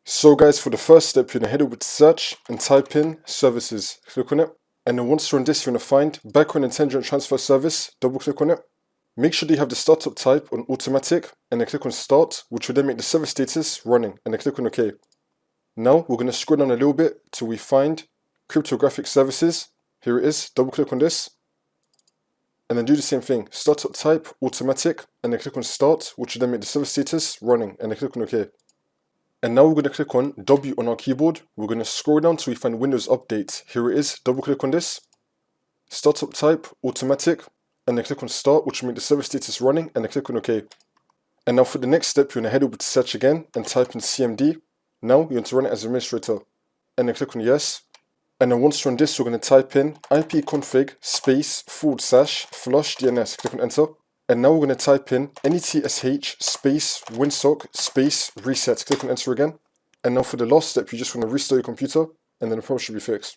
So guys, for the first step, you're going to head over to search and type in services. Click on it. And then once you're on this, you're going to find background intelligent transfer service. Double click on it. Make sure that you have the startup type on automatic and then click on start, which will then make the service status running, and then click on OK. Now we're going to scroll down a little bit till we find cryptographic services. Here it is. Double click on this. And then do the same thing. Startup type, automatic, and then click on start, which will then make the service status running, and then click on OK. And now we're going to click on W on our keyboard. We're going to scroll down till we find Windows Update. Here it is. Double click on this. Startup type, automatic, and then click on start, which will make the service status running, and then click on OK. And now for the next step, you're going to head over to search again and type in CMD. Now you're going to run it as administrator, and then click on yes. And then once you're on this, you're going to type in ipconfig space / flush DNS. Click on enter. And now we're going to type in netsh space winsock space reset. Click on enter again. And now for the last step, you just want to restart your computer, and then the problem should be fixed.